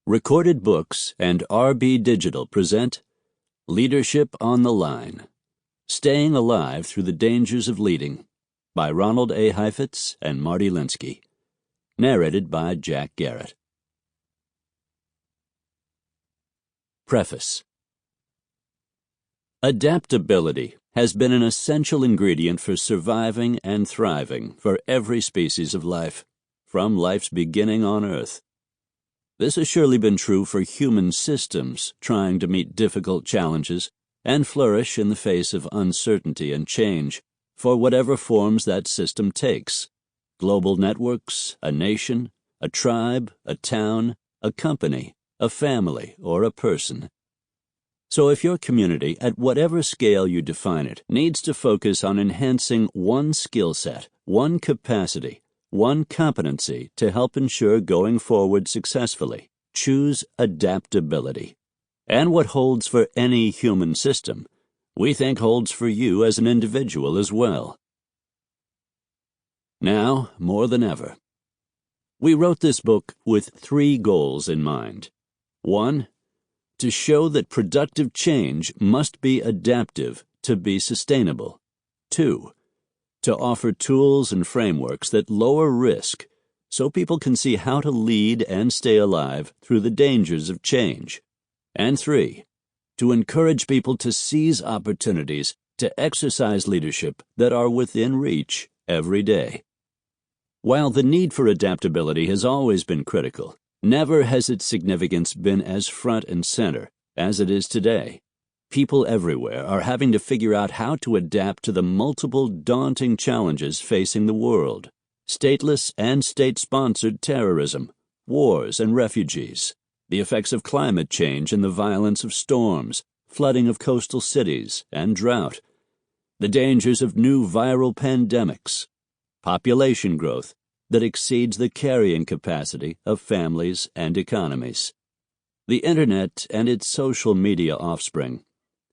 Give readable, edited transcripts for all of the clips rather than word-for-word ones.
Recorded Books and RB Digital present Leadership on the Line, Staying Alive Through the Dangers of Leading by Ronald A. Heifetz and Marty Linsky. Narrated by Jack Garrett. Preface. Adaptability has been an essential ingredient for surviving and thriving for every species of life, from life's beginning on Earth. This has surely been true for human systems trying to meet difficult challenges and flourish in the face of uncertainty and change, for whatever forms that system takes: global networks, a nation, a tribe, a town, a company, a family, or a person. So if your community, at whatever scale you define it, needs to focus on enhancing one skill set, one capacity, one competency to help ensure going forward successfully, choose adaptability. And what holds for any human system, we think holds for you as an individual as well. Now, more than ever, we wrote this book with 3 goals in mind. 1. To show that productive change must be adaptive to be sustainable. 2. To offer tools and frameworks that lower risk so people can see how to lead and stay alive through the dangers of change. And 3. To encourage people to seize opportunities to exercise leadership that are within reach every day. While the need for adaptability has always been critical, never has its significance been as front and center as it is today. People everywhere are having to figure out how to adapt to the multiple daunting challenges facing the world: stateless and state-sponsored terrorism, wars and refugees, the effects of climate change and the violence of storms, flooding of coastal cities, and drought, the dangers of new viral pandemics, population growth that exceeds the carrying capacity of families and economies. The Internet and its social media offspring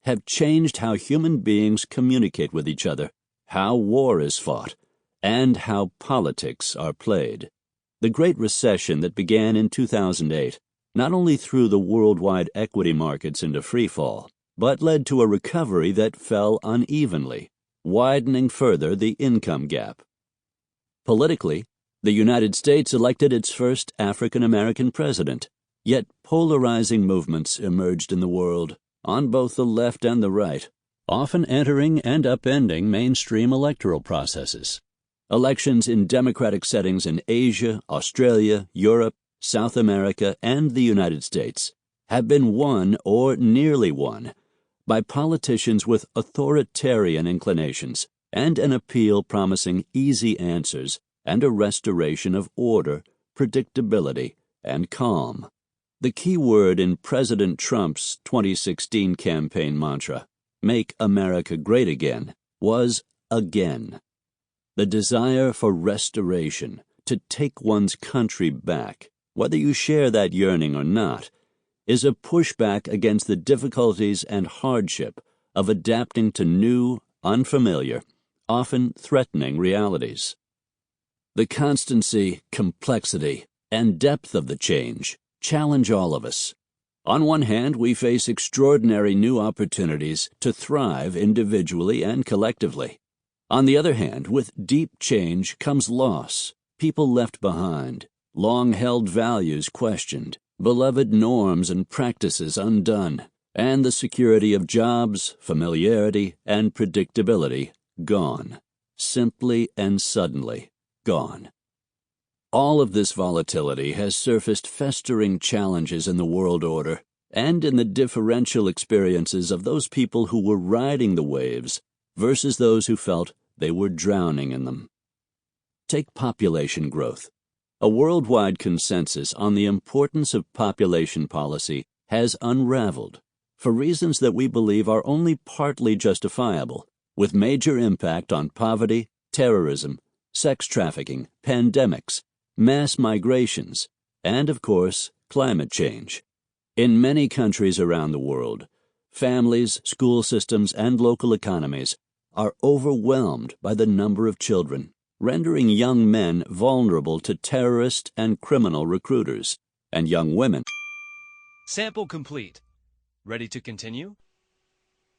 have changed how human beings communicate with each other, how war is fought, and how politics are played. The Great Recession that began in 2008 not only threw the worldwide equity markets into freefall, but led to a recovery that fell unevenly, widening further the income gap. Politically, the United States elected its first African-American president, yet polarizing movements emerged in the world, on both the left and the right, often entering and upending mainstream electoral processes. Elections in democratic settings in Asia, Australia, Europe, South America, and the United States have been won, or nearly won, by politicians with authoritarian inclinations and an appeal promising easy answers and a restoration of order, predictability, and calm. The key word in President Trump's 2016 campaign mantra, "Make America Great Again," was again. The desire for restoration, to take one's country back, whether you share that yearning or not, is a pushback against the difficulties and hardship of adapting to new, unfamiliar, often threatening realities. The constancy, complexity, and depth of the change challenge all of us. On one hand, we face extraordinary new opportunities to thrive individually and collectively. On the other hand, with deep change comes loss, people left behind, long-held values questioned, beloved norms and practices undone, and the security of jobs, familiarity, and predictability gone. Simply and suddenly gone. All of this volatility has surfaced festering challenges in the world order and in the differential experiences of those people who were riding the waves versus those who felt they were drowning in them. Take population growth. A worldwide consensus on the importance of population policy has unraveled for reasons that we believe are only partly justifiable, with major impact on poverty, terrorism, sex trafficking, pandemics, mass migrations, and, of course, climate change. In many countries around the world, families, school systems, and local economies are overwhelmed by the number of children, rendering young men vulnerable to terrorist and criminal recruiters, and young women Sample complete. Ready to continue?